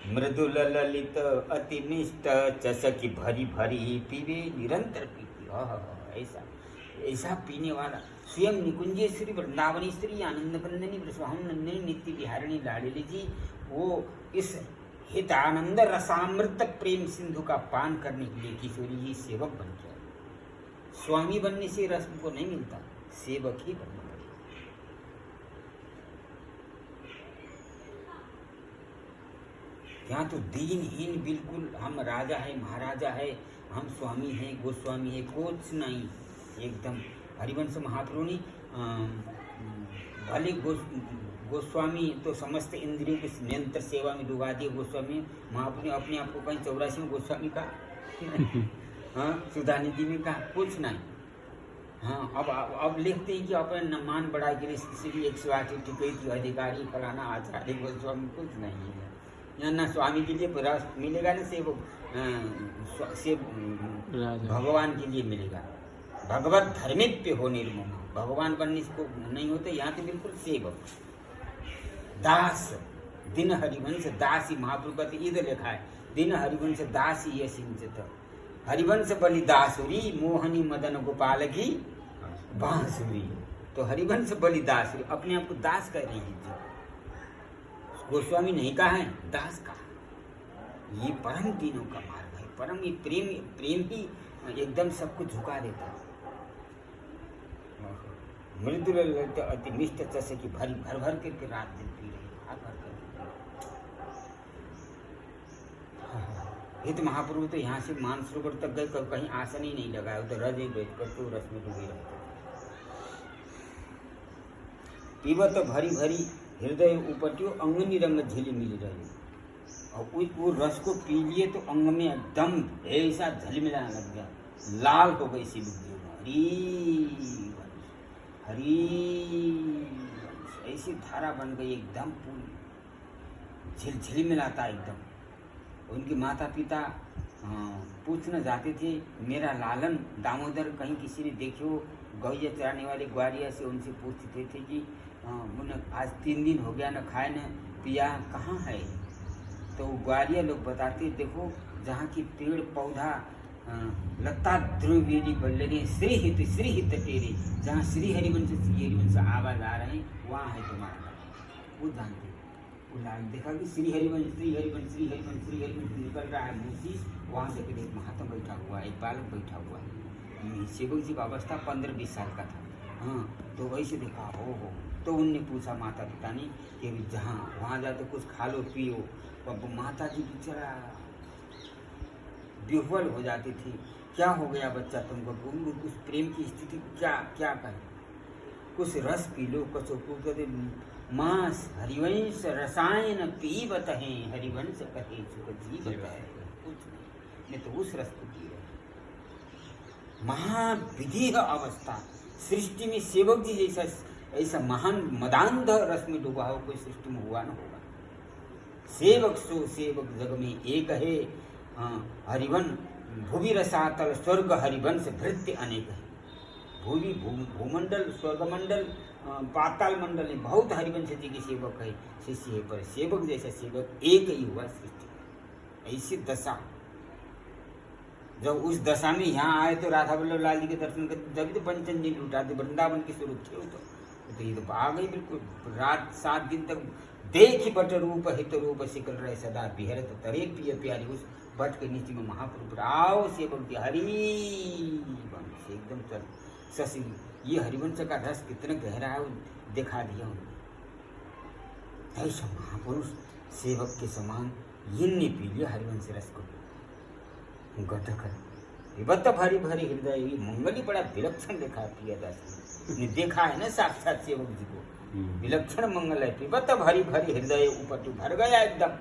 मृदुल ललित अति मिष्ट चसकी भरी भरी पीवे निरंतर पीती। ऐसा ऐसा पीने वाला स्वयं निकुंजेश्वरी वृंदावनेश्वरी आनंद बंदनी ब्रह्म नंदिनी नित्य विहारिणी लाडली जी वो इस हितानंद रसामृत प्रेम सिंधु का पान करने के लिए किशोरी जी सेवक बन गया। स्वामी बनने से रस को नहीं मिलता, सेवक ही बनना पड़ेगा। यहाँ तो दीनहीन बिल्कुल, हम राजा है महाराजा है, हम स्वामी हैं गोस्वामी है, कुछ नहीं एकदम। हरिवंश महाप्रभु ने भले गोस्वामी तो समस्त इंद्रियों की निरंतर सेवा में डुबा दिए गोस्वामी। महाप्रभु ने अपने आप को कहीं 84 में गोस्वामी का हाँ सुधानिधि में कहा कुछ नहीं। हाँ अब लिखते हैं कि अपने मान बढ़ा के लिए श्री 108 टिकैत अधिकारी फलाना आचार्य गोस्वामी, कुछ नहीं है यहाँ। ना स्वामी के लिए रस मिलेगा ना से भगवान के लिए मिलेगा। भगवत धर्मिप्य हो निर्मम, भगवान बनने को नहीं होते यहाँ तो बिल्कुल सेवक। दास दिन हरिवंश दासी, महाप्रभु का इधर लिखा है दिन हरिवंश दासी ये सिंचित। हरिवंश बलि दासुरी मोहनी मदन गोपाल की बांसुरी। तो हरिवंश बलि दासुरी अपने आप को दास कह रही है। गोस्वामी नहीं कहा है, दास कहा। ये परम तीनों का मार्ग है, परम ये प्रेम ही एकदम सबको झुका देता है। मृदुल ललित अति मिष्ट जैसे कि भर भर करके रात दिन पी रही हित महाप्रभु तो यहाँ से मानसरोवर तक गए, कहीं आसन ही नहीं लगाया, उधर रज ही बैठ कर तो रस में डूबे रहते। पीबत भरी भरी हृदय उपटियो अंग निरंग झिली मिल रही। और वो रस को पी लिए तो अंग में एकदम ऐसा झलमिलाने लग गया, लाल हो गई सी बुद्धि। हरी ऐसी धारा बन गई एकदम पूरी झिलझिल मिलाता एकदम। उनके माता पिता पूछने जाते थे, मेरा लालन दामोदर कहीं किसी ने देखे हो? गौया चराने वाले ग्वारिया से उनसे पूछते थे कि उन्हें आज 3 दिन हो गया, न खाए न पिया, कहाँ है? तो ग्वारिया लोग बताते, देखो जहाँ की पेड़ पौधा लता ध्रुवेदी बल्लरी श्री हित तेरे, जहाँ श्री हरिवंश आवाज आ रहे हैं वहाँ है तुम्हारा। वो जानते वो लाल देखा कि श्री हरिवंश निकल रहा है मूसी, वहाँ से एक महात्मा बैठा हुआ है, एक बालक बैठा हुआ है। सेवक जी का अवस्था 15-20 साल का था। हाँ तो वैसे देखा हो तो उनने पूछा माता पिता ने कि जहाँ वहाँ जाए तो कुछ खा लो पियो। अब माता जी बेचारा विह्वल हो जाती थी, क्या हो गया बच्चा तुमको? उस प्रेम की स्थिति क्या करें? कुछ रस पी लो, कुछ मांस हरिवंश रसायन पीबत हैं, हरिवंश कहे सुख जीवत है। कुछ नहीं तो उस रस को पी रहे। महाविधि अवस्था सृष्टि में सेवक जी जैसा ऐसा महान मदांध रस में डूबा हो कोई सृष्टि में हुआ न होगा। सेवक सो सेवक जग में एक है, हरिवन भूवि रसातल स्वर्ग हरिवंश भृत्य अनेक है। भूवि भूमंडल स्वर्गमंडल पाताल मंडल में बहुत हरिवंश जी के सेवक है, शिष्य है, पर सेवक जैसा सेवक एक ही हुआ सृष्टि। ऐसी दशा जब उस दशा में यहाँ आए तो राधा वल्लभ लाल जी के दर्शन करते, जब तो पंचन जी लुटाते वृंदावन के स्वरूप थे। तो ये तो आ गई बिल्कुल। रात 7 दिन तक देखी बट रूप हित रूप सिकल रहे सदा बिहरत तरे पिय प्यारी। उस बट के नीचे में महाप्रभु आओ सेवक की हरि वंश एकदम चल शशि। ये हरिवंश का रस कितना गहरा है दिखा दिया उन्होंने। ऐसा महापुरुष सेवक के समान इनने पी लिया हरिवंश रस को गटकर। विबत भरी भरी हृदय मंगली बड़ा विलक्षण देखा प्रियदास ने देखा है ना साक्षात सेवक जी को, विलक्षण मंगल है। पिबत भरी भरी हृदय ऊपर भर गया एकदम,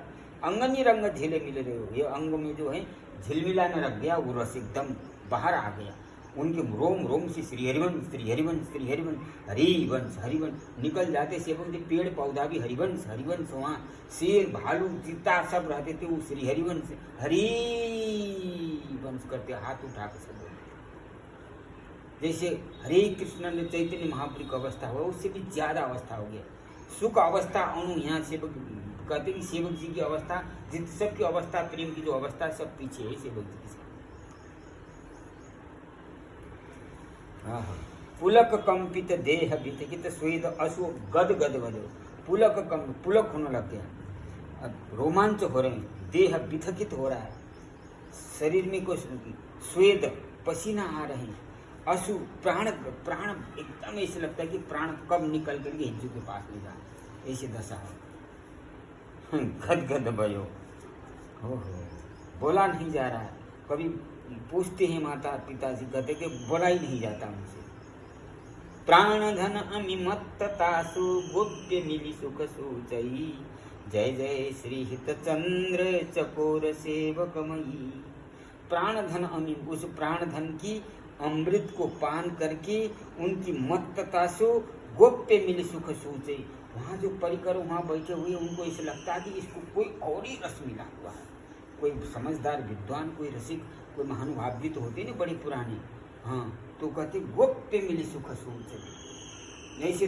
अंगनी रंग झिले मिले रहे हो। ये अंग में जो है झिलमिलाने लग गया, वो रस एकदम बाहर आ गया। उनके रोम रोम से श्री हरिवंश श्री हरिवंश श्री हरिवंश हरिवंश हरिवंश निकल जाते। सेवक जी पेड़ पौधा भी हरिवंश हरिवंश, वहाँ शेर भालू चीता सब रहते थे, वो श्री हरिवंश हरिवंश करते हाथ उठा के सब। जैसे हरे कृष्ण चैतन्य महाप्रभु की अवस्था हुआ, उससे भी ज्यादा अवस्था हो गया। सुख अवस्था अनु यहाँ सेवक कहते हैं कि सेवक जी की अवस्था जित सबकी अवस्था प्रेम की जो अवस्था सब पीछे है सेवक जी की। हाँ हाँ पुलक कंपित देह वितकित स्वेद अशु गद गद गद पुलक होने लग गया, अब रोमांच हो रहे हैं, देह विथकित हो रहा है, शरीर में कुछ स्वेद पसीना आ रहे हैं, अशु प्राण एकदम ऐसे लगता है कि प्राण कब निकल करके हिंदू के पास ले जाए, ऐसी दशा है। गद गद भयो हो बोला नहीं जा रहा है, कभी पूछते हैं माता पिताजी कहते कि बोला ही नहीं जाता उनसे। प्राण धन अमिमत्ततासु गोप्य मिली सुख सूचई, जय जय श्री हित चंद्र चकोर सेवकमयी। प्राण धन अमी उस प्राण धन की अमृत को पान करके उनकी मत्तता से गोप्य मिली सुख सूचे। वहाँ जो परिकर वहाँ बैठे हुए उनको ऐसा लगता है कि इसको कोई और ही रस मिला हुआ है, कोई समझदार विद्वान कोई रसिक कोई महानुभाव भी तो होते ना बड़े पुराने, हाँ तो कहते गोप्य मिली सुख सूचे, ऐसे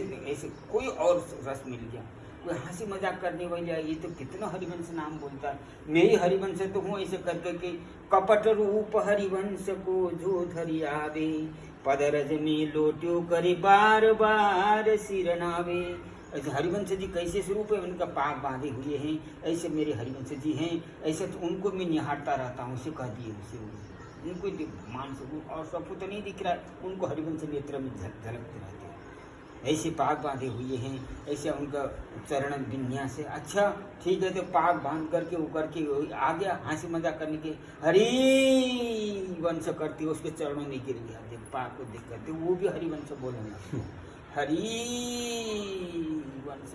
कोई और रस मिल गया। कोई हंसी मजाक करने वाली ये तो कितना हरिवंश नाम बोलता है, मैं ही हरिवंश तो हूँ ऐसे करके कि कपट रूप हरिवंश को जो धरी आवे, पदरज में लोट्यो करे बार बार सिरनावे। ऐसे हरिवंश जी कैसे स्वरूप है, उनका पाग बांधे हुए हैं, ऐसे मेरे हरिवंश जी हैं, ऐसे तो उनको मैं निहारता रहता हूँ, उसे कह दिए उसे उनको मानस और सबको तो नहीं दिख रहा है, उनको हरिवंश नेत्र में झलकते रहते हैं, ऐसे पाग बांधे हुए हैं, ऐसे उनका चरण विन्यास है। अच्छा ठीक है, तो पाग बांध करके वो करके आ गया हंसी मजाक करने के हरि वंश करते उसके चरणों में गिर गया, देख पाग को देख करते वो भी हरिवंश बोलना हरि वंश।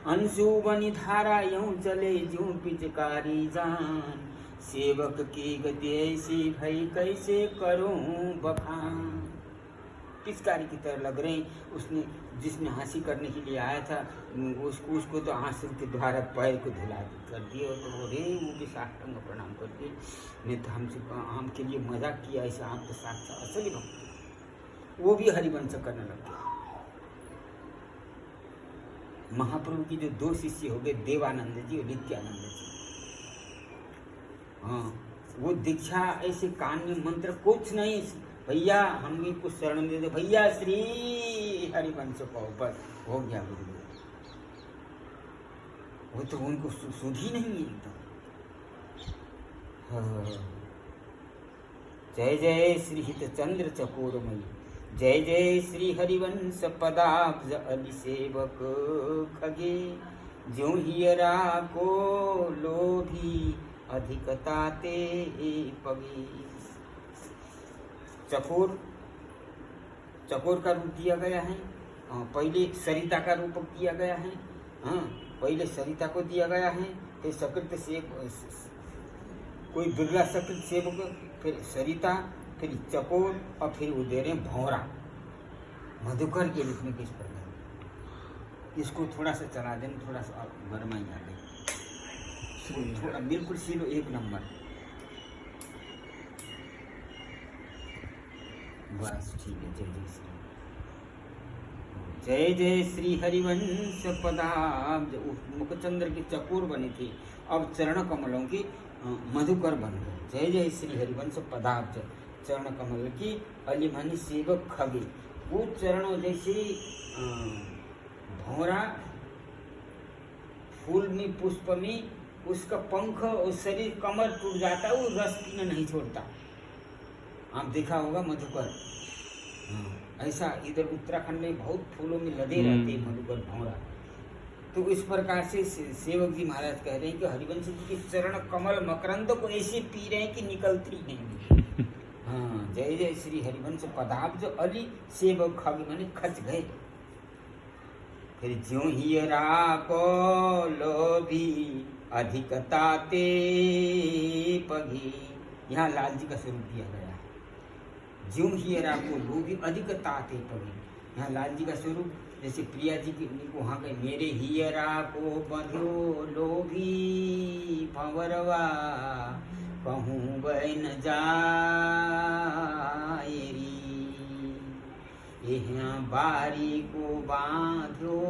अंशु बनी धारा यूं चले जूं पिचकारी जान, सेवक की गति ऐसी भई कैसे करूं बखान। पिचकारी की तरह लग रहे हैं, उसने जिसने हंसी करने के लिए आया था उसको तो आंसू के द्वारा पैर को धुला कर दिए, तो रे वो भी साष्टांग प्रणाम करके नहीं तो हम के लिए मजाक किया, ऐसे आप तो साक्षात असली भक्त, वो भी हरिवंश करने लग गया। महाप्रभु की जो दो शिष्य हो गए देवानंद जी और नित्यानंद जी, हाँ वो दीक्षा ऐसे कान में मंत्र कुछ नहीं, भैया हमें कुछ शरण दे दो भैया श्री हरिवंश को, बस हो गया गुरु। वो तो उनको सुधी नहीं है एकदम। जय जय श्री हित चंद्र चकोरमयी, जय जय श्री हरिवंश पदाब्ज अली सेवक खगे, ज्यों हियरा को लोभी अधिकताते पगे। चकोर का रूप दिया गया है, पहले सरिता का रूप दिया गया है, हाँ पहले सरिता को दिया गया है, फिर सकृत सेव कोई बिरला सकृत सेवक, फिर सरिता, फिर चकोर और फिर वो दे रहे हैं भौरा मधुकर के रूप में। किस प्रकार इसको थोड़ा सा चला देना, थोड़ा सा गरमाई आ गई, थोड़ा बिल्कुल सीलो एक नंबर, बस ठीक है। जय जय श्री हरिवंश पदाब्ज। मुखचंद्र की चकोर बनी थी, अब चरण कमलों की मधुकर बन गए। जय जय श्री हरिवंश पदाब्ज, चरण कमल की अलिमनी सेवक खगे। वो चरणों जैसे भौरा फूल में पुष्प में उसका पंख और शरीर कमर टूट जाता है, वो रस पीना नहीं छोड़ता। आप देखा होगा मधुकर, ऐसा इधर उत्तराखंड में बहुत फूलों में लदे रहते हैं मधुकर भौरा। तो इस प्रकार से सेवक जी महाराज कह रहे हैं कि हरिवंश जी के चरण कमल मकरंद को ऐसे पी रहे हैं कि निकलती नहीं। हाँ जय जय श्री हरिवंश पदाब्ज अली सेवक खग, माने खच गए। फिर ज्यों हियरा को लोभी अधिकताते पगी, यहाँ लाल जी का स्वरूप दिया गया है। ज्यों हियरा को लोभी अधिकताते पगी, यहाँ लाल जी का स्वरूप जैसे प्रिया जी की वहाँ के मेरे हियरा को बंधो लोभी भंवरवा कहूँ बन जाएरी, यहाँ बारी को बांधो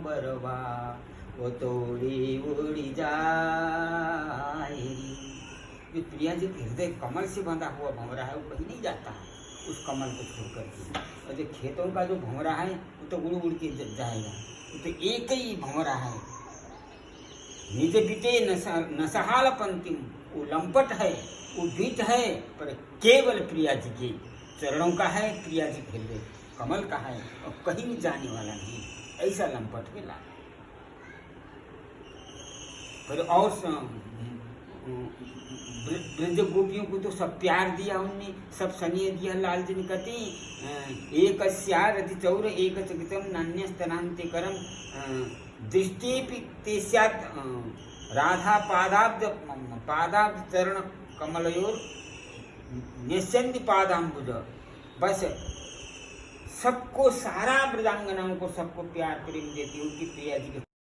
बरवा वो तोड़ी उड़ी जाए। जो प्रिया जी के हृदय कमल से बंधा हुआ भंवरा है वो कहीं नहीं जाता है उस कमल को छोड़ करके। और जो खेतों का जो भंवरा है वो तो उड़ उड़ के जाएगा, वो तो एक ही भंवरा है। निज बीते नसहाल पंतिम, वो लंपट है, वो बीट है, पर केवल प्रिया जी के चरणों का है, प्रिया जी के हृदय कमल का है और कहीं भी जाने वाला नहीं, ऐसा लंपट के ला। पर और ब्रज गोपियों को तो सब प्यार दिया उनने, सब स्नेह दिया। लाल जी ने कहती एक रति चौर एक चकितम नान्य स्तनांते करम दृष्टि ते स्यात् राधा पादाब्ज चरण कमलयोर निश्चंदी पादाम्बुज। बस सबको, सारा ब्रजांगनाओं को सबको प्यार प्रेम देती उनकी प्रिया जी के